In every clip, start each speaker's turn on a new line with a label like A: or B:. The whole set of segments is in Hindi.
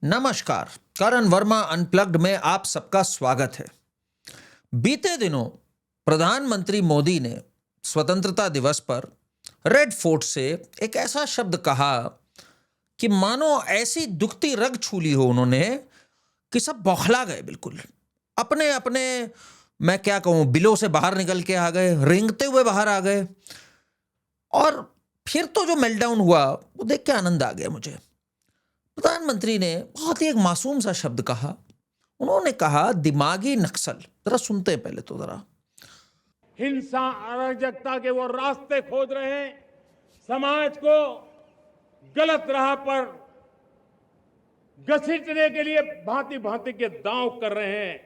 A: नमस्कार। करण वर्मा अनप्लग्ड में आप सबका स्वागत है। बीते दिनों प्रधानमंत्री मोदी ने स्वतंत्रता दिवस पर रेड फोर्ट से एक ऐसा शब्द कहा कि मानो ऐसी दुखती रग छू ली हो उन्होंने कि सब बौखला गए। बिल्कुल अपने अपने मैं क्या कहूँ बिलों से बाहर निकल के आ गए, रेंगते हुए बाहर आ गए। और फिर तो जो मेल्टडाउन हुआ वो देख के आनंद आ गया मुझे। प्रधानमंत्री ने बहुत ही एक मासूम सा शब्द कहा। उन्होंने कहा दिमागी नक्सल। जरा सुनते हैं पहले तो जरा।
B: हिंसा अराजकता के वो रास्ते खोज रहे हैं, समाज को गलत राह पर घसीटने के लिए भांति भांति के दांव कर रहे हैं।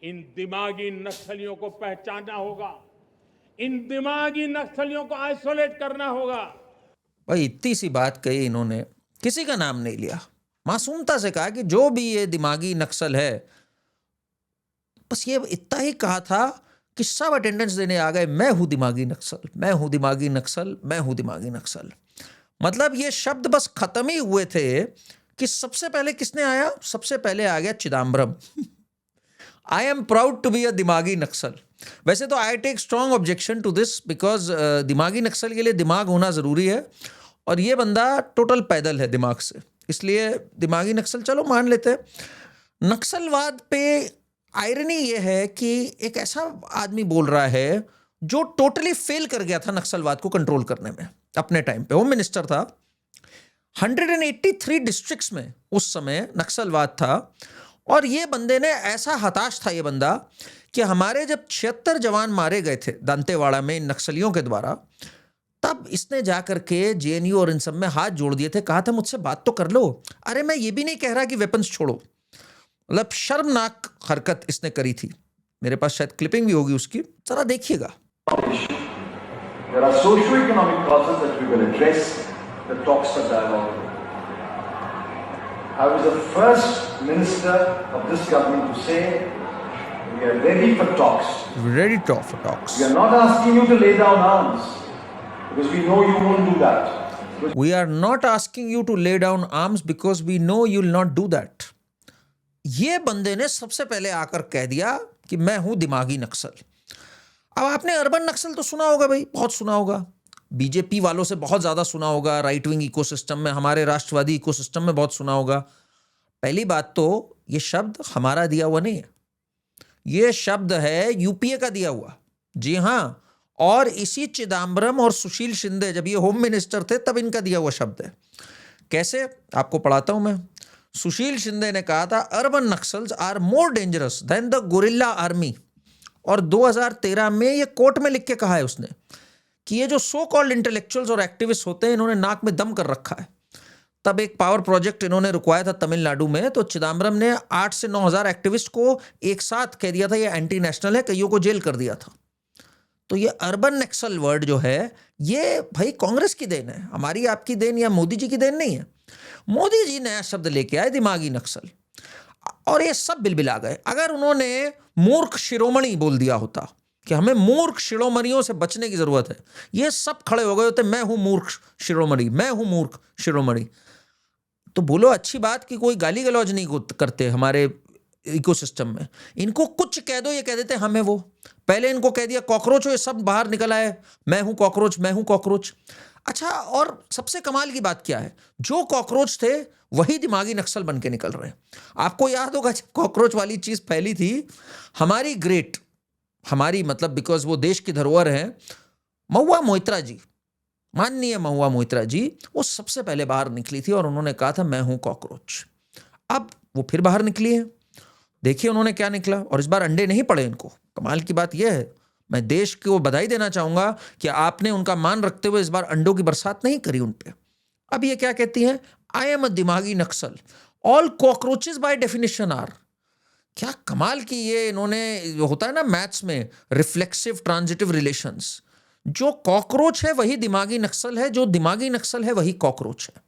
B: इन दिमागी नक्सलियों को पहचानना होगा, इन दिमागी नक्सलियों को आइसोलेट करना होगा।
A: भाई इतनी सी बात कही इन्होंने, किसी का नाम नहीं लिया, मासूमता से कहा कि जो भी ये दिमागी नक्सल है, बस ये इतना ही कहा था कि सब अटेंडेंस देने आ गए, मैं हूं दिमागी नक्सल, मैं हूं दिमागी नक्सल, मैं हूं दिमागी नक्सल। मतलब ये शब्द बस खत्म ही हुए थे कि सबसे पहले किसने आया? सबसे पहले आ गया Chidambaram. I am proud to be a दिमागी नक्सल। वैसे तो I take strong objection to this because दिमागी नक्सल के लिए दिमाग होना जरूरी है और ये बंदा टोटल पैदल है दिमाग से, इसलिए दिमागी नक्सल चलो मान लेते हैं। नक्सलवाद पे आयरनी ये है कि एक ऐसा आदमी बोल रहा है जो टोटली फेल कर गया था नक्सलवाद को कंट्रोल करने में। अपने टाइम पे होम मिनिस्टर था, 183 डिस्ट्रिक्ट्स में उस समय नक्सलवाद था और ये बंदे ने ऐसा हताश था ये बंदा कि हमारे जब 76 जवान मारे गए थे दंतेवाड़ा में नक्सलियों के द्वारा, तब इसने जाकर के जेएनयू और इन सब में हाथ जोड़ दिए थे, कहा था मुझसे बात तो कर लो। अरे मैं ये भी नहीं कह रहा कि वेपन्स छोड़ो। मतलब शर्मनाक हरकत इसने करी थी। मेरे पास शायद क्लिपिंग भी होगी उसकी, जरा देखिएगा।
C: There are socio-economic causes that we will address. The talks are dialogue. I was the first minister of this government to say we are ready for talks.
A: Ready for talks.
C: We are not asking you to lay down arms because we know you won't do that.
A: We are not asking you to lay down arms because we know you will not do that. ये बंदे ने सबसे पहले आकर कह दिया कि मैं हूं दिमागी नक्सल। अब आपने अर्बन नक्सल तो सुना होगा भाई, बहुत सुना होगा, बीजेपी वालों से बहुत ज्यादा सुना होगा, राइट विंग इकोसिस्टम में, हमारे राष्ट्रवादी इकोसिस्टम में बहुत सुना होगा। पहली बात तो ये शब्द हमारा दिया हुआ नहीं है, ये शब्द है यूपीए का दिया हुआ। जी हां, और इसी चिदम्बरम और सुशील शिंदे जब ये होम मिनिस्टर थे तब इनका दिया हुआ शब्द है। कैसे, आपको पढ़ाता हूं मैं। सुशील शिंदे ने कहा था urban Naxals are more dangerous than the guerrilla army. और 2013 में ये कोर्ट में लिख के कहा है उसने कि ये जो सो कॉल्ड इंटेलेक्चुअल्स और एक्टिविस्ट होते हैं इन्होंने नाक में दम कर रखा है। तब एक पावर प्रोजेक्ट इन्होंने रुकवाया था तमिलनाडु में, तो चिदम्बरम ने 8 से 9 हजार एक्टिविस्ट को एक साथ कह दिया था ये एंटी नेशनल है, कईयों को जेल कर दिया था। तो ये अर्बन नक्सल वर्ड जो है ये भाई कांग्रेस की देन है, हमारी आपकी देन या मोदी जी की देन नहीं है। मोदी जी नया शब्द लेके आए दिमागी नक्सल और ये सब बिलबिला गए। अगर उन्होंने मूर्ख शिरोमणि बोल दिया होता कि हमें मूर्ख शिरोमणियों से बचने की जरूरत है, ये सब खड़े हो गए होते मैं हूं मूर्ख शिरोमणि, मैं हूं मूर्ख शिरोमणि। तो बोलो अच्छी बात कि कोई गाली गलौज नहीं करते हमारे इकोसिस्टम में। इनको कुछ कह दो ये कह देते हमें वो। पहले इनको कह दिया कॉकरोच हो, ये सब बाहर निकल आए, मैं हूं कॉकरोच, मैं हूं कॉकरोच। अच्छा, और सबसे कमाल की बात क्या है, जो कॉकरोच थे वही दिमागी नक्सल बन के निकल रहे हैं। आपको याद होगा जब कॉकरोच वाली चीज फैली थी, हमारी ग्रेट, हमारी मतलब बिकॉज वो देश की धरोहर है, महुआ मोइत्रा जी, माननीय महुआ मोइत्रा जी, वो सबसे पहले बाहर निकली थी और उन्होंने कहा था मैं हूं कॉकरोच। अब वो फिर बाहर निकली है, देखिए उन्होंने क्या निकला। और इस बार अंडे नहीं पड़े इनको। कमाल की बात यह है, मैं देश को बधाई देना चाहूंगा कि आपने उनका मान रखते हुए इस बार अंडों की बरसात नहीं करी उन पे। अब ये क्या कहती हैं, आई एम अ दिमागी Naxal, all cockroaches by definition are. क्या कमाल की ये इन्होंने, होता है ना मैथ्स में रिफ्लेक्सिव ट्रांजिटिव रिलेशंस, जो कॉकरोच है वही दिमागी नक्सल है, जो दिमागी नक्सल है वही कॉकरोच है।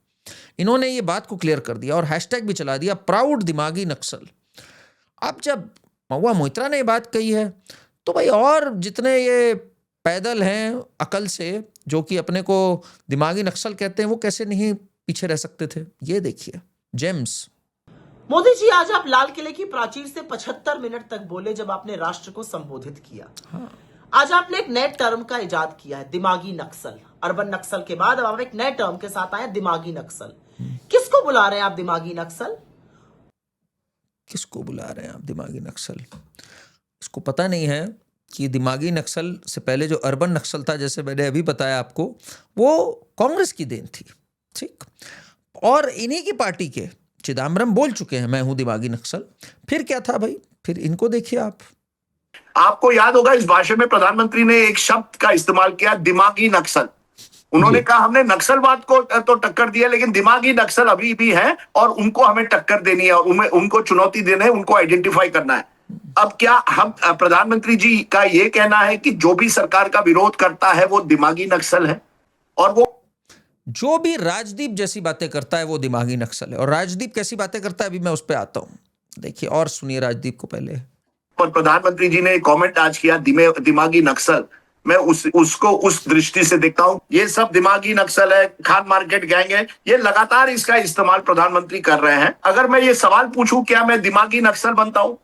A: इन्होंने ये बात को क्लियर कर दिया और हैशटैग भी चला दिया प्राउड दिमागी नक्सल। अब जब महुआ मोइत्रा ने ये बात कही है तो भाई और जितने ये पैदल हैं अकल से जो कि अपने को दिमागी नक्सल कहते हैं, वो कैसे नहीं पीछे रह सकते थे। ये देखिए जेम्स।
D: मोदी जी, आज आप लाल किले की प्राचीर से 75 मिनट तक बोले जब आपने राष्ट्र को संबोधित किया। आज आपने एक नए टर्म का इजाद किया है, दिमागी नक्सल। अर्बन नक्सल के बाद अब आप एक नए टर्म के साथ आए, दिमागी नक्सल। किसको बुला रहे हैं आप दिमागी नक्सल?
A: किसको बुला रहे हैं आप दिमागी नक्सल? इसको पता नहीं है कि दिमागी नक्सल से पहले जो अर्बन नक्सल था, जैसे मैंने अभी बताया आपको, वो कांग्रेस की देन थी, ठीक। और इन्हीं की पार्टी के चिदम्बरम बोल चुके हैं मैं हूं दिमागी नक्सल। फिर क्या था भाई, फिर इनको देखिए आप।
E: आपको याद होगा इस भाषण में प्रधानमंत्री ने एक शब्द का इस्तेमाल किया, दिमागी नक्सल। उन्होंने कहा हमने नक्सलवाद को तो टक्कर दिया, लेकिन दिमागी नक्सल अभी भी है और उनको हमें टक्कर देनी है और उनको चुनौती देना है, उनको आइडेंटिफाई करना है। अब क्या हम प्रधानमंत्री जी का ये कहना है कि जो भी सरकार का विरोध करता है वो दिमागी नक्सल है, और वो
A: जो भी राजदीप जैसी बातें करता है वो दिमागी नक्सल है। और राजदीप कैसी बातें करता है अभी मैं उस पर आता हूं, देखिए और सुनिए राजदीप को पहले।
E: पर प्रधानमंत्री जी ने एक कमेंट आज किया, दिमागी नक्सल। मैं उसको उस दृष्टि से देखता हूं, ये सब दिमागी नक्सल है, खान मार्केट गैंग है, ये लगातार इसका इस्तेमाल प्रधानमंत्री कर रहे हैं। अगर मैं ये सवाल पूछूं, क्या मैं दिमागी नक्सल बनता हूं?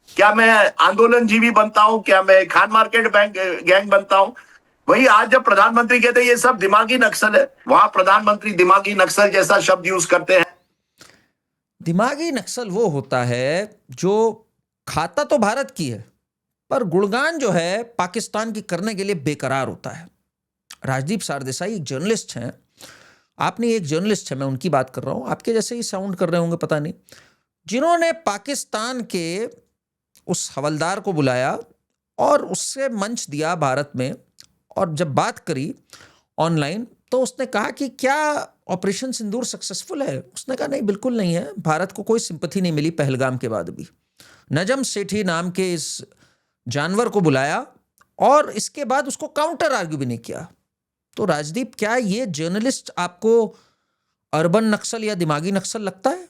E: क्या मैं आंदोलनजीवी बनता हूं? क्या मैं खान मार्केट गैंग बनता हूं? वही आज जब प्रधानमंत्री कहते हैं ये सब दिमागी नक्सल है, वहां प्रधानमंत्री दिमागी नक्सल जैसा शब्द यूज करते हैं।
A: दिमागी नक्सल वो होता है जो खाता तो भारत की है पर गुणगान जो है पाकिस्तान की करने के लिए बेकरार होता है। राजदीप सरदेसाई एक जर्नलिस्ट हैं, आपने एक जर्नलिस्ट है, मैं उनकी बात कर रहा हूं, आपके जैसे ही साउंड कर रहे होंगे पता नहीं, जिन्होंने पाकिस्तान के उस हवलदार को बुलाया और उससे मंच दिया भारत में, और जब बात करी ऑनलाइन तो उसने कहा कि क्या ऑपरेशन सिंदूर सक्सेसफुल है? उसने कहा नहीं, बिल्कुल नहीं है, भारत को कोई सिंपैथी नहीं मिली पहलगाम के बाद भी। नजम सेठी नाम के इस जानवर को बुलाया और इसके बाद उसको काउंटर आर्ग्यू भी नहीं किया। तो राजदीप, क्या ये जर्नलिस्ट आपको अर्बन नक्सल या दिमागी नक्सल लगता है?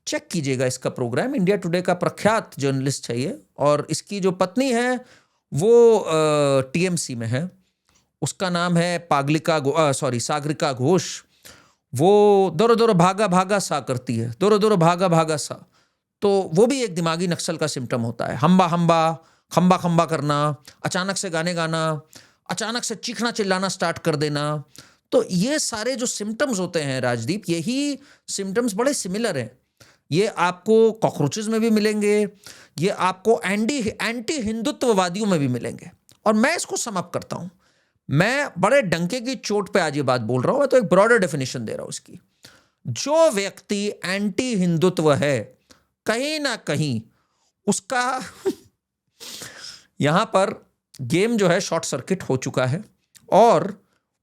A: चेक कीजिएगा इसका प्रोग्राम, इंडिया टुडे का प्रख्यात जर्नलिस्ट है ये, और इसकी जो पत्नी है वो टीएमसी में है, उसका नाम है सागरिका घोष। वो दोरो दोरो भागा भागा सा करती है, दोरो दोरो भागा भागा सा, तो वो भी एक दिमागी नक्सल का सिम्टम होता है। हम्बा हम्बा, खम्बा खम्बा करना, अचानक से गाने गाना, अचानक से चीखना चिल्लाना स्टार्ट कर देना। तो ये सारे जो सिम्टम्स होते हैं राजदीप, यही सिम्टम्स बड़े सिमिलर हैं। ये आपको कॉकरोचेस में भी मिलेंगे, ये आपको एंटी हिंदुत्ववादियों में भी मिलेंगे। और मैं इसको सम अप करता हूं, मैं बड़े डंके की चोट पे आज ये बात बोल रहा हूं, मैं तो एक ब्रॉडर डेफिनेशन दे रहा हूं इसकी। जो व्यक्ति एंटी हिंदुत्व है, कहीं ना कहीं उसका यहां पर गेम जो है शॉर्ट सर्किट हो चुका है, और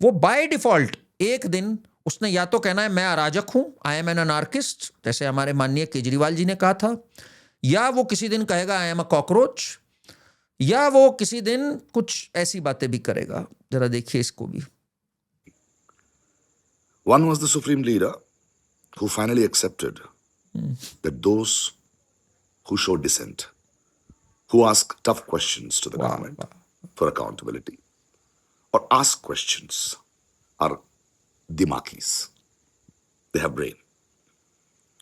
A: वो बाय डिफॉल्ट एक दिन उसने या तो कहना है मैं अराजक हूं, आई एम एन अनार्किस्ट, जैसे हमारे माननीय केजरीवाल जी ने कहा था, या वो किसी दिन कहेगा आई एम अ कॉकरोच, या वो किसी दिन कुछ ऐसी बातें भी करेगा। जरा देखिए इसको भी।
F: One was the supreme leader who finally accepted that those who show dissent, who ask tough questions to the government for accountability, or ask questions, are dimakis. They have brain.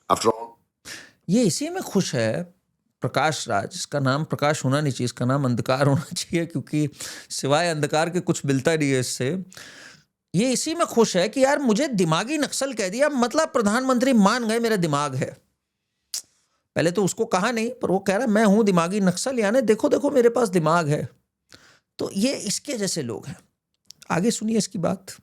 F: After all,
A: ये इसी में खुश है प्रकाश राज। इसका नाम प्रकाश होना नहीं चाहिए, इसका नाम अंधकार होना चाहिए, क्योंकि सिवाय अंधकार के कुछ मिलता नहीं है इससे। ये इसी में खुश है कि यार मुझे दिमागी नक्सल कह दिया, मतलब प्रधानमंत्री मान गए मेरा दिमाग है। पहले तो उसको कहा नहीं, पर वो कह रहा है मैं हूं दिमागी नक्सल, यानी देखो देखो मेरे पास दिमाग है। तो ये इसके जैसे लोग हैं। आगे सुनिए इसकी बात।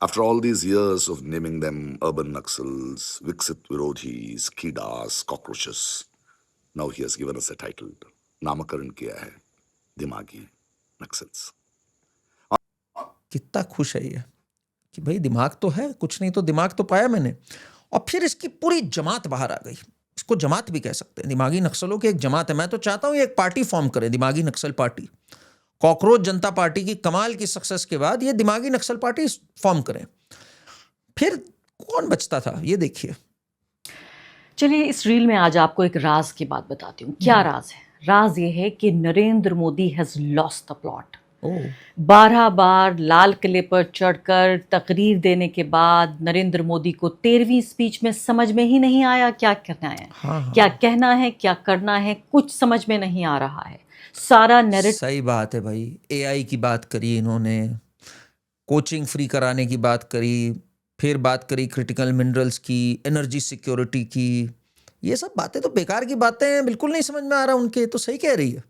F: after all these years of naming them urban naxals, Viksit Virodhis, Kidas, cockroaches, now he has given us a title. नामकरण किया है दिमागी नक्सल्स।
A: कितना खुश है ये कि भाई दिमाग तो है, कुछ नहीं तो दिमाग तो पाया मैंने। और फिर इसकी पूरी जमात बाहर आ गई, इसको जमात भी कह सकते हैं, दिमागी नक्सलों की एक जमात है। मैं तो चाहता हूं ये एक पार्टी फॉर्म करे, दिमागी नक्सल पार्टी। कॉकरोच जनता पार्टी की कमाल की सक्सेस के बाद ये दिमागी नक्सल पार्टी फॉर्म करें। फिर कौन बचता था ये देखिए।
G: चलिए, इस रील में आज आपको एक राज की बात बताती हूँ। क्या राज है? राज ये है कि Narendra Modi has lost the plot.
A: Oh
G: 12 बार लाल किले पर चढ़कर तकरीर देने के बाद नरेंद्र मोदी को 13वीं स्पीच में समझ में ही नहीं आया क्या करना है, क्या कहना है, क्या करना है, कुछ समझ में नहीं आ रहा है। सारा नैरेटिव
A: सही बात है भाई। एआई की बात करी इन्होंने, कोचिंग फ्री कराने की बात करी, फिर बात करी क्रिटिकल मिनरल्स की, एनर्जी सिक्योरिटी की। ये सब बातें तो बेकार की बातें हैं, बिल्कुल नहीं समझ में आ रहा उनके। तो सही कह रही है।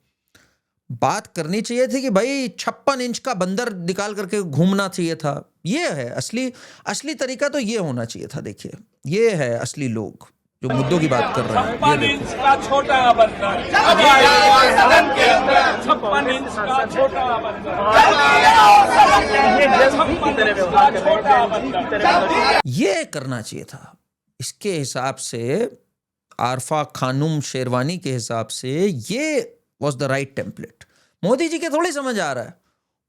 A: बात करनी चाहिए थी कि भाई 56 इंच का बंदर निकाल करके घूमना चाहिए था। ये है असली तरीका, तो ये होना चाहिए था। देखिए, ये है असली लोग जो मुद्दों की बात कर रहे हैं। ये देखो,
H: का छोटा बंदर, सदन के अंदर 56 इंच का छोटा बंदर।
A: ये करना चाहिए था। इसके हिसाब से, आरफा खानुम शेरवानी के हिसाब से, ये was the right template. Modi ji के थोड़ी समझ आ रहा है।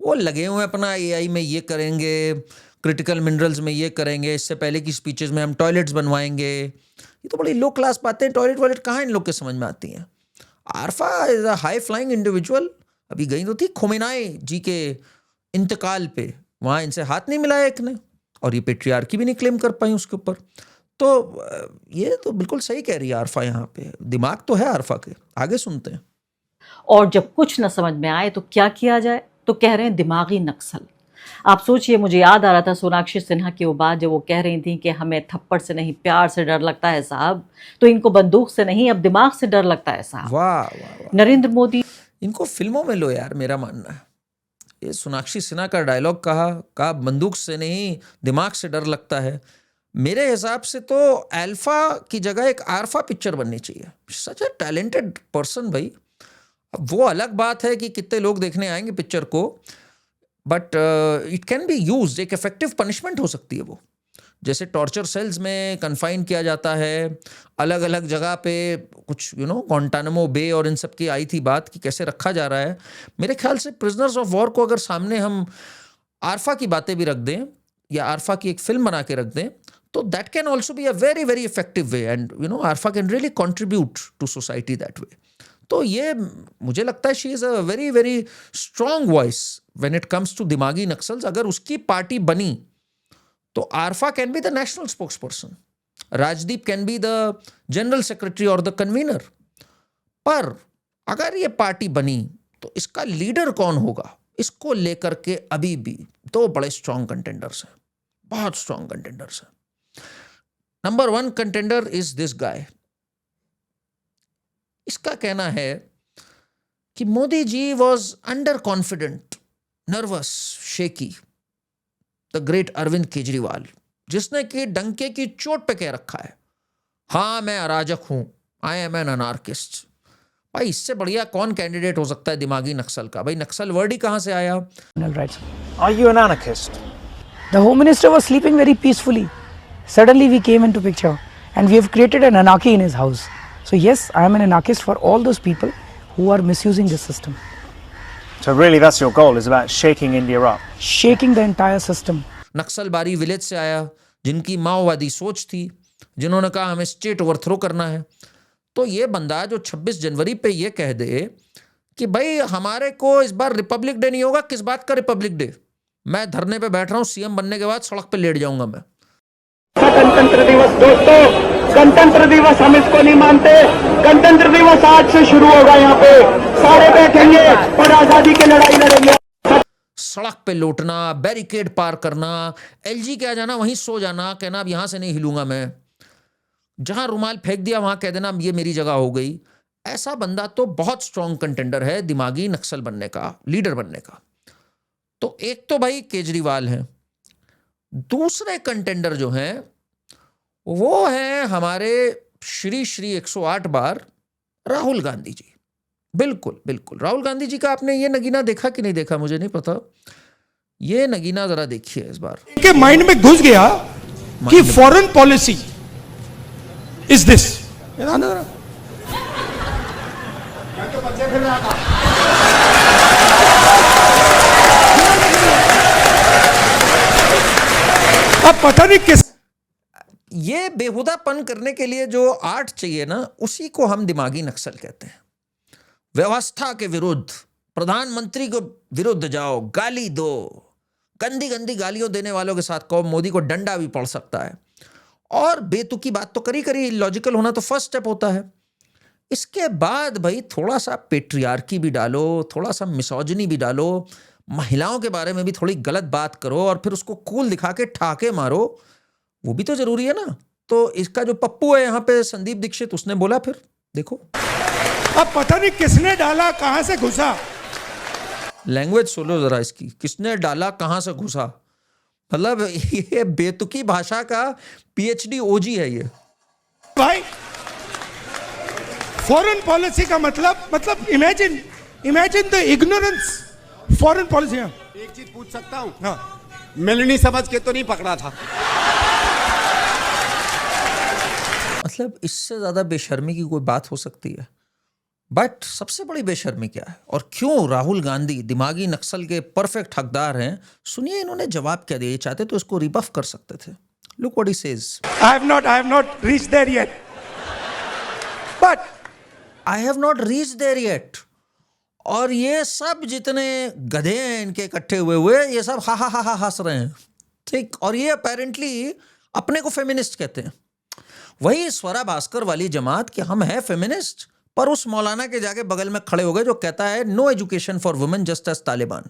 A: वो लगे हुए हैं अपना एआई में ये करेंगे, क्रिटिकल मिनरल्स में ये करेंगे, इससे पहले की स्पीचेस में हम टॉयलेट्स बनवाएंगे। ये तो बड़ी लो क्लास बातें। टॉयलेट वॉयलेट कहाँ इन लोग के समझ में आती हैं। Arfa is a high flying individual. अभी गई तो थी खोमेनाई जी के इंतकाल पे, वहाँ इनसे हाथ नहीं मिलाया एक ने, और ये पेट्रियार्की भी नहीं क्लेम कर पाई उसके ऊपर। तो ये तो बिल्कुल सही कह रही है आरफा। यहाँ पे दिमाग तो है आरफा के। आगे सुनते हैं।
G: और जब कुछ न समझ में आए तो क्या किया जाए, तो कह रहे हैं दिमागी नक्सल। आप सोचिए, मुझे याद आ रहा था सोनाक्षी सिन्हा की वो बात जब वो कह रही थी कि हमें थप्पड़ से नहीं प्यार से डर लगता है साहब, तो इनको बंदूक से नहीं अब दिमाग से डर लगता है साहब।
A: वाह वाह वाह।
G: नरेंद्र मोदी
A: इनको फिल्मों में लो यार, मेरा मानना है। ये सोनाक्षी सिन्हा का डायलॉग कहा बंदूक से नहीं दिमाग से डर लगता है। मेरे हिसाब से तो अल्फा की जगह एक आरफा पिक्चर बननी चाहिए। सच ए टैलेंटेड पर्सन भाई। अब वो अलग बात है कि कितने लोग देखने आएंगे पिक्चर को, but it can be used. एक इफेक्टिव पनिशमेंट हो सकती है वो। जैसे टॉर्चर सेल्स में कन्फाइन किया जाता है, अलग अलग जगह पे कुछ ग्वांटानामो बे और इन सब की आई थी बात कि कैसे रखा जा रहा है। मेरे ख्याल से प्रिजनर्स ऑफ वॉर को अगर सामने हम आरफा की बातें भी रख दें या आरफा की एक फिल्म बना के रख दें, तो that can also be a very very effective way, and Arfa can really contribute to society that way. तो ये मुझे लगता है she is a very very strong voice when it comes to दिमागी नक्सल्स। अगर उसकी पार्टी बनी तो Arfa can be the national spokesperson, Rajdeep can be the general secretary और द कन्वीनर। पर अगर ये पार्टी बनी तो इसका लीडर कौन होगा, इसको लेकर के अभी भी दो बड़े स्ट्रॉन्ग कंटेंडर्स हैं, बहुत स्ट्रॉन्ग कंटेंडर्स हैं। Number 1 contender is this guy. इसका कहना है कि Modi ji was under confident, nervous, shaky. The great Arvind Kejriwal, जिसने कि डंके की चोट पे कह रखा है, हाँ मैं अराजक हूं, आई एम एन अनार्किस्ट। भाई इससे बढ़िया कौन कैंडिडेट हो सकता है दिमागी नक्सल का? भाई नक्सल वर्ड ही कहां से आया?
I: Rights.
H: Are you an anarchist?
I: The Home Minister was sleeping very peacefully. Suddenly we came into picture and we have created an anarchy in his house. So yes, I am an anarchist for all those people who are misusing this system.
H: So really that's your goal, is about shaking India up.
I: Shaking the entire system.
A: Naxalbari village से आया, जिनकी माओवादी सोच थी, जिन्होंने कहा हमें स्टेट ओवरथ्रो करना है। तो ये बंदा जो 26 जनवरी पे ये कह दे कि भाई हमारे को इस बार रिपब्लिक डे नहीं होगा, किस बात का रिपब्लिक डे? मैं धरने पे बैठ रहा हूं, सीएम बनने के बाद सड़क पे लेट जाऊंगा मैं।
J: गणतंत्र दिवस दोस्तों, गणतंत्र दिवस हम इसको नहीं मानते। गणतंत्र दिवस आज से शुरू होगा। यहाँ पे सारे बैठेंगे और आजादी की लड़ाई लड़ेंगे।
A: सड़क पे लौटना, बैरिकेड पार करना, एलजी के आ जाना, वहीं सो जाना, कहना अब यहां से नहीं हिलूंगा मैं, जहां रुमाल फेंक दिया वहां कह देना ये मेरी जगह हो गई। ऐसा बंदा तो बहुत स्ट्रॉन्ग कंटेंडर है दिमागी नक्सल बनने का, लीडर बनने का। तो एक तो भाई केजरीवाल है, दूसरे कंटेंडर जो हैं वो हैं हमारे श्री 108 बार राहुल गांधी जी। बिल्कुल बिल्कुल, राहुल गांधी जी का आपने ये नगीना देखा कि नहीं देखा मुझे नहीं पता। ये नगीना जरा देखिए इस बार।
K: के माइंड में घुस गया कि फॉरेन पॉलिसी इज दिस। अब पता नहीं किस
A: ये बेहुदापन करने के लिए जो आर्ट चाहिए ना, उसी को हम दिमागी नक्सल कहते हैं। व्यवस्था के विरुद्ध प्रधानमंत्री को विरुद्ध जाओ, गाली दो, गंदी गंदी गालियों देने वालों के साथ कहो, मोदी को डंडा भी पड़ सकता है। और बेतुकी बात तो करी लॉजिकल होना तो फर्स्ट स्टेप होता है। इसके बाद भाई थोड़ा सा पेट्रियार्की भी डालो, थोड़ा सा मिसोजिनी भी डालो, महिलाओं के बारे में भी थोड़ी गलत बात करो और फिर उसको कूल दिखा के ठाके मारो, वो भी तो जरूरी है ना। तो इसका जो पप्पू है यहाँ पे संदीप दीक्षित, उसने बोला फिर देखो,
K: अब पता नहीं किसने डाला, कहां से घुसा।
A: लैंग्वेज सुनो जरा इसकी, किसने डाला कहां से घुसा, मतलब ये बेतुकी भाषा का पीएचडी ओजी है ये
K: भाई। फॉरेन पॉलिसी का मतलब imagine the ignorance foreign policy.
L: एक चीज पूछ सकता हूं?
K: हाँ,
L: मिलनी समझ के तो नहीं पकड़ा था?
A: मतलब इससे ज्यादा बेशर्मी की कोई बात हो सकती है? बट सबसे बड़ी बेशर्मी क्या है और क्यों राहुल गांधी दिमागी नक्सल के परफेक्ट हकदार हैं? सुनिए इन्होंने जवाब क्या दिया। ये चाहते तो इसको रिबफ कर सकते थे। Look what he says,
K: I have not reached there yet, but
A: I have not reached there yet। और ये सब जितने गधे हैं इनके इकट्ठे हुए ये सब हा हंस रहे हैं, ठीक। और ये अपेरेंटली अपने को फेमिनिस्ट कहते हैं। वही स्वरा भास्कर वाली जमात कि हम हैं फेमिनिस्ट, पर उस मौलाना के जाके बगल में खड़े हो गए जो कहता है no education for women just as Taliban.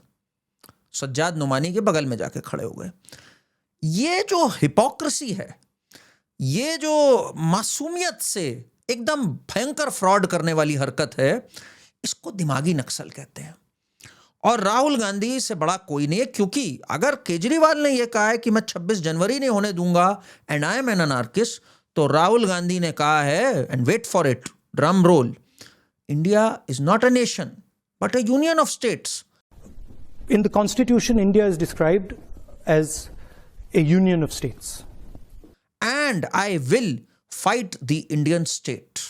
A: Sajjad Nomani के बगल में जाके खड़े हो गए। ये जो हिपोक्रेसी है, ये जो मासूमियत से एकदम भयंकर फ्रॉड करने वाली हरकत है, इसको दिमागी नक्सल कहते हैं। और राहुल गांधी से बड़ा कोई नहीं है, क्योंकि अगर केजरीवाल ने यह कहा है कि मैं 26 जनवरी नहीं होने दूंगा and I am an anarchist, तो राहुल गांधी ने कहा है, and wait for it, drum roll, India is not a nation but a union of states.
M: In the Constitution, India is described as a union of states.
A: And I will fight the Indian state.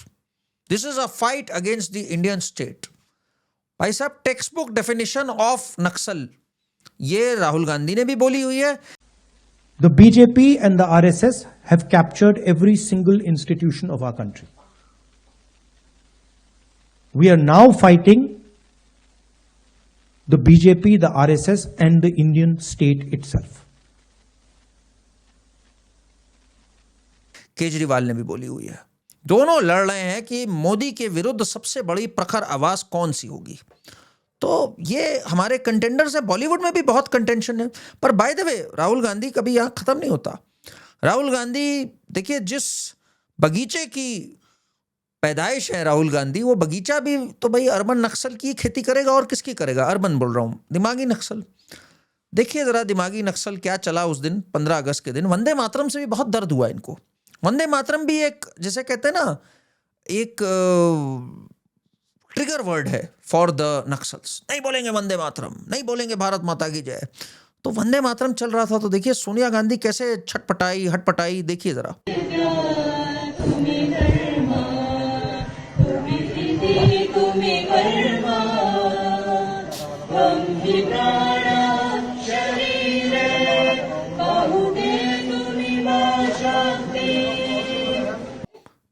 A: This is a fight against the Indian state. भाई साहब, टेक्स्ट बुक डेफिनेशन ऑफ नक्सल ये राहुल गांधी ने भी बोली हुई है।
M: The BJP and the RSS have captured every single institution of our country. We are now fighting the BJP, the RSS, and the Indian state itself.
A: Kejriwal ने भी बोली हुई है। दोनों लड़ रहे हैं कि मोदी के विरुद्ध सबसे बड़ी प्रखर आवाज कौन सी होगी। तो ये हमारे कंटेंडर्स हैं। बॉलीवुड में भी बहुत कंटेंशन है, पर by the way Rahul Gandhi कभी यहाँ खत्म नहीं होता। राहुल गांधी देखिए, जिस बगीचे की पैदाइश है राहुल गांधी, वो बगीचा भी तो भाई अर्बन नक्सल की खेती करेगा, और किसकी करेगा? अर्बन बोल रहा हूँ, दिमागी नक्सल। देखिए जरा दिमागी नक्सल क्या चला उस दिन 15 अगस्त के दिन। वंदे मातरम से भी बहुत दर्द हुआ इनको। वंदे मातरम भी एक, जैसे कहते हैं ना, एक ट्रिगर वर्ड है फॉर द नक्सल्स। नहीं बोलेंगे वंदे मातरम, नहीं बोलेंगे भारत माता की जय। तो वंदे मातरम चल रहा था, तो देखिए सोनिया गांधी कैसे छटपटाई हटपटाई, देखिए जरा।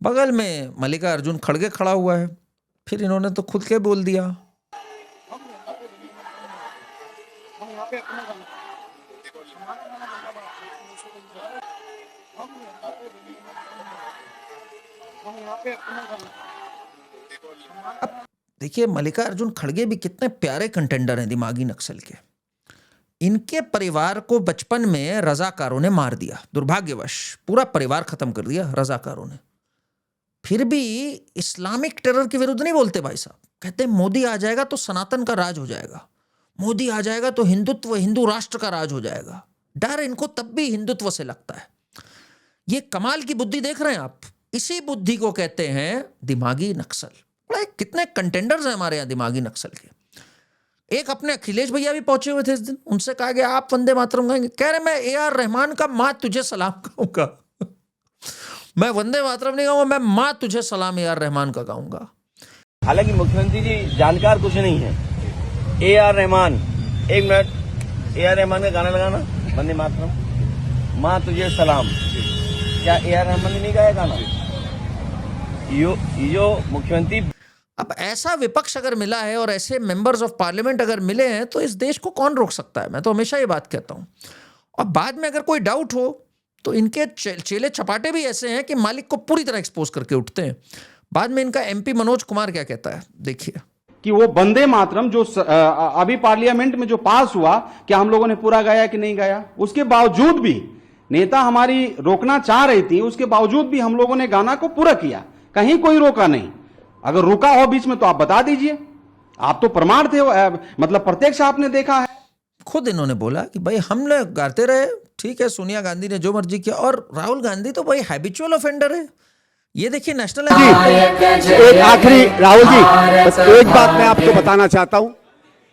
A: बगल में मल्लिकार्जुन खड़गे खड़ा हुआ है, फिर इन्होंने तो खुद के बोल दिया। अब देखिए मल्लिकार्जुन खड़गे भी कितने प्यारे कंटेंडर हैं दिमागी नक्सल के। इनके परिवार को बचपन में रजाकारों ने मार दिया, दुर्भाग्यवश पूरा परिवार खत्म कर दिया रजाकारों ने। फिर भी इस्लामिक टेरर के विरुद्ध नहीं बोलते भाई साहब। कहते हैं मोदी आ जाएगा तो सनातन का राज हो जाएगा, मोदी आ जाएगा तो हिंदुत्व, हिंदू राष्ट्र का राज हो जाएगा। डर इनको तब भी हिंदुत्व से लगता है। ये कमाल की बुद्धि देख रहे हैं आप, इसी बुद्धि को कहते हैं दिमागी नक्सल। कितने कंटेंडर्स हैं हमारे यहाँ दिमागी नक्सल के। एक अपने अखिलेश भैया भी पहुंचे हुए थे इस दिन, उनसे कहा गया आप वंदे मातरम गाएंगे, कह रहे मैं AR रहमान का माँ तुझे सलाम गाऊंगा। मैं वंदे मातरम नहीं गाऊंगा, मैं माँ तुझे सलाम AR रहमान का गाऊंगा।
N: हालांकि मुख्यमंत्री जी जानकार कुछ नहीं है। AR रहमान, एक मिनट, AR रहमान का गाना लगाना, वंदे मातरम, माँ तुझे सलाम। क्या AR रहमान ने नहीं गाया गाना? यो मुख्यमंत्री।
A: अब ऐसा विपक्ष अगर मिला है और ऐसे मेंबर्स ऑफ पार्लियामेंट अगर मिले हैं तो इस देश को कौन रोक सकता है? मैं तो हमेशा ये बात कहता हूं। और बाद में अगर कोई डाउट हो तो इनके चेले चपाटे भी ऐसे हैं कि मालिक को पूरी तरह एक्सपोज करके उठते हैं। बाद में इनका एमपी मनोज कुमार क्या कहता है, देखिए।
L: कि वो वंदे मातरम जो अभी पार्लियामेंट में जो पास हुआ, क्या हम लोगों ने पूरा गाया कि नहीं गाया? उसके बावजूद भी नेता हमारी रोकना चाह रही थी, उसके बावजूद भी हम लोगों ने गाना को पूरा किया, कहीं कोई रोका नहीं। अगर रुका हो बीच में तो आप बता दीजिए, आप तो प्रमाण थे, मतलब प्रत्यक्ष आपने देखा है।
A: खुद इन्होंने बोला कि भाई हम लोग गाते रहे, ठीक है, सोनिया गांधी ने जो मर्जी किया, और राहुल गांधी तो भाई हैबिचुअल ऑफेंडर है। ये देखिए नेशनल
L: एक आखिरी राहुल जी, बस एक बात मैं आपको बताना चाहता हूं।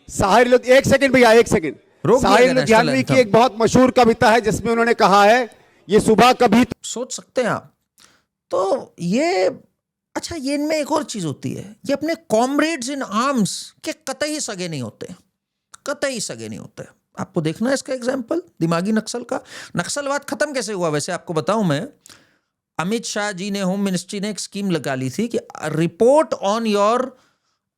L: साहिर एक सेकंड भैया, एक सेकंड। साहिर लुधियानवी की एक बहुत मशहूर कविता है जिसमें उन्होंने कहा है, ये सुबह कभी
A: सोच सकते हैं आप। तो ये अच्छा, ये इनमें एक और चीज होती है, ये अपने कॉमरेड्स इन आर्म्स के कतई सगे नहीं होते, कतई सगे नहीं होते। आपको देखना है इसका एग्जाम्पल दिमागी नक्सल का। नक्सलवाद खत्म कैसे हुआ वैसे आपको बताऊं मैं। अमित शाह जी ने, होम मिनिस्ट्री ने एक स्कीम लगा ली थी कि रिपोर्ट ऑन योर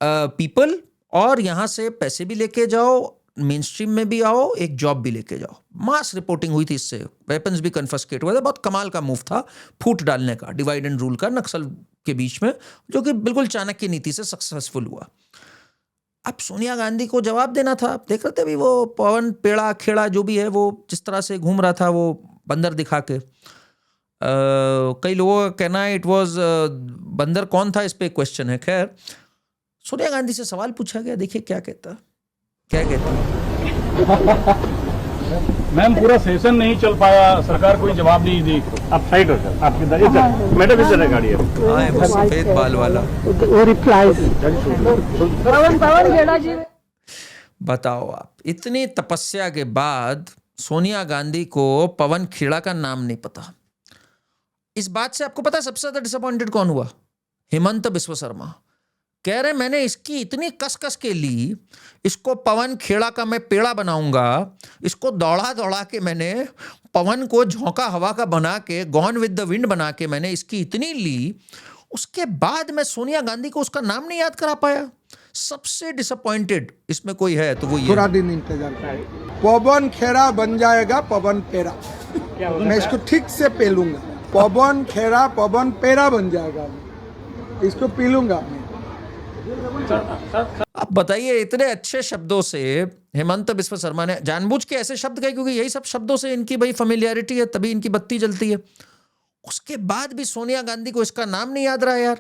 A: पीपल, और यहां से पैसे भी लेके जाओ, मेन स्ट्रीम में भी आओ, एक जॉब भी लेके जाओ। मास रिपोर्टिंग हुई थी, इससे वेपन्स भी कन्फस्केट हुआ था। बहुत कमाल का मूव था, फूट डालने का, डिवाइड एंड रूल का नक्सल के बीच में, जो कि बिल्कुल चाणक्य नीति से सक्सेसफुल हुआ। अब सोनिया गांधी को जवाब देना था। देख रहे थे भी वो पवन पेड़ा खेड़ा जो भी है, वो जिस तरह से घूम रहा था वो बंदर दिखा के। कई लोगों का कहना है इट वाज बंदर कौन था, इस पे क्वेश्चन है। खैर, सोनिया गांधी से सवाल पूछा गया, देखिए क्या कहता, क्या कहता।
J: मैम पूरा सेशन नहीं चल पाया, सरकार कोई जवाब नहीं दी। आप साइड हो सर, आपकी मैडम इधर है, गाड़ी है।
A: हाँ, वो सफेद बाल वाला।
J: वो रिप्लाई
A: बताओ आप, इतनी तपस्या के बाद सोनिया गांधी को पवन खेड़ा का नाम नहीं पता। इस बात से आपको पता है सबसे ज्यादा डिसअपॉइंटेड कौन हुआ? हेमंत बिस्व शर्मा। कह रहे मैंने इसकी इतनी कस के ली, इसको पवन खेड़ा का मैं पेड़ा बनाऊंगा, इसको दौड़ा दौड़ा के मैंने पवन को झोंका हवा का बना के, गॉन विद द विंड बना के मैंने इसकी इतनी ली, उसके बाद मैं सोनिया गांधी को उसका नाम नहीं याद करा पाया। सबसे डिसअपॉइंटेड इसमें कोई है तो वो ये।
J: पूरा दिन इंतजार कर, पवन खेड़ा बन जाएगा पवन पेड़ा, मैं इसको ठीक से पेलूंगा। पवन खेड़ा पवन पेड़ा बन जाएगा, इसको पी लूंगा।
A: अब बताइए, इतने अच्छे शब्दों से हेमंत बिस्व शर्मा ने जानबूझ के ऐसे शब्द कहे, क्योंकि यही सब शब्दों से इनकी भाई फेमिलियरिटी है, तभी इनकी बत्ती जलती है। उसके बाद भी सोनिया गांधी को इसका नाम नहीं याद रहा यार।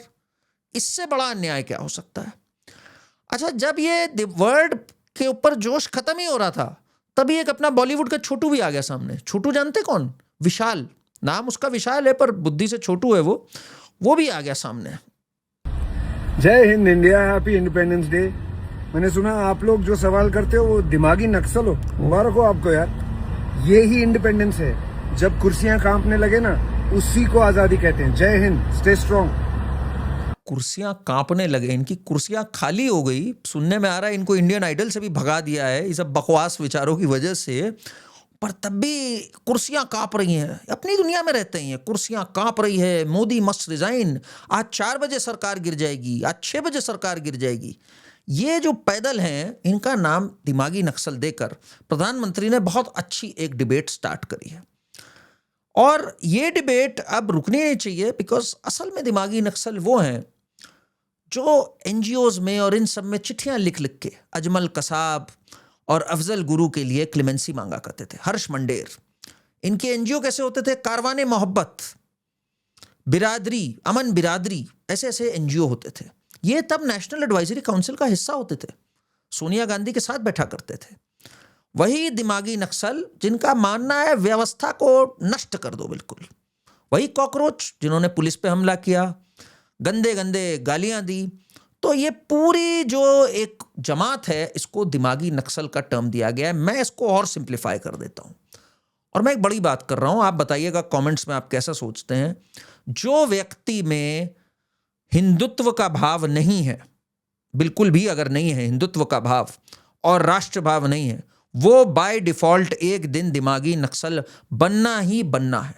A: इससे बड़ा अन्याय क्या हो सकता है? अच्छा, जब ये वर्ड के ऊपर जोश खत्म ही हो रहा था, तभी एक अपना बॉलीवुड का छोटू भी आ गया सामने। छोटू जानते कौन? विशाल, नाम उसका विशाल है पर बुद्धि से छोटू है वो भी आ गया सामने।
J: जय Hind India, happy independence day. मैंने सुना आप लोग जो सवाल करते हो वो दिमागी नक्सल हो। मुबारक हो आपको यार, ये ही इंडिपेंडेंस है। जब कुर्सियां कांपने लगे ना, उसी को आजादी कहते हैं। जय हिंद, स्टे स्ट्रॉन्ग।
A: कुर्सियां कांपने लगे, इनकी कुर्सियां खाली हो गई। सुनने में आ रहा है इनको इंडियन आइडल से भी भगा दिया है ये सब बकवास विचारों की वजह से, पर तब भी कुर्सियां कांप रही हैं। अपनी दुनिया में रहते हैं, कुर्सियां कांप रही है। मोदी मस्ट रिजाइन, आज 4 बजे सरकार गिर जाएगी, आज 6 बजे सरकार गिर जाएगी। ये जो पैदल हैं, इनका नाम दिमागी नक्सल देकर प्रधानमंत्री ने बहुत अच्छी एक डिबेट स्टार्ट करी है, और ये डिबेट अब रुकनी नहीं चाहिए। बिकॉज असल में दिमागी नक्सल वो हैं जो एनजीओज में और इन सब में चिट्ठियां लिख के अजमल कसाब और अफजल गुरु के लिए क्लेमेंसी मांगा करते थे। हर्ष मंडेर, इनके एनजीओ कैसे होते थे? कारवाने मोहब्बत, बिरादरी, अमन बिरादरी, ऐसे ऐसे एनजीओ होते थे। ये तब नेशनल एडवाइजरी काउंसिल का हिस्सा होते थे, सोनिया गांधी के साथ बैठा करते थे। वही दिमागी नक्सल जिनका मानना है व्यवस्था को नष्ट कर दो बिल्कुल। वही कॉकरोच जिन्होंने पुलिस पे हमला किया, गंदे गंदे गालियां दी। तो ये पूरी जो एक जमात है, इसको दिमागी नक्सल का टर्म दिया गया है। मैं इसको और सिंप्लीफाई कर देता हूं, और मैं एक बड़ी बात कर रहा हूं, आप बताइएगा कमेंट्स में आप कैसा सोचते हैं। जो व्यक्ति में हिंदुत्व का भाव नहीं है, बिल्कुल भी अगर नहीं है हिंदुत्व का भाव और राष्ट्र भाव नहीं है, वो बाय डिफॉल्ट एक दिन दिमागी नक्सल बनना ही बनना है।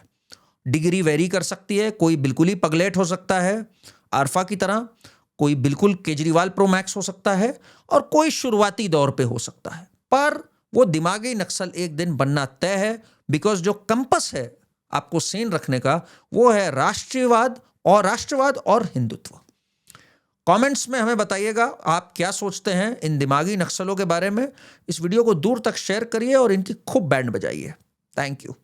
A: डिग्री वेरी कर सकती है, कोई बिल्कुल ही पगलेट हो सकता है आरफा की तरह, कोई बिल्कुल केजरीवाल प्रो मैक्स हो सकता है और कोई शुरुआती दौर पे हो सकता है, पर वो दिमागी नक्सल एक दिन बनना तय है, बिकॉज जो कंपस है आपको सेन रखने का वो है राष्ट्रवाद और हिंदुत्व। कमेंट्स में हमें बताइएगा आप क्या सोचते हैं इन दिमागी नक्सलों के बारे में। इस वीडियो को दूर तक शेयर करिए और इनकी खूब बैंड बजाइए। Thank you.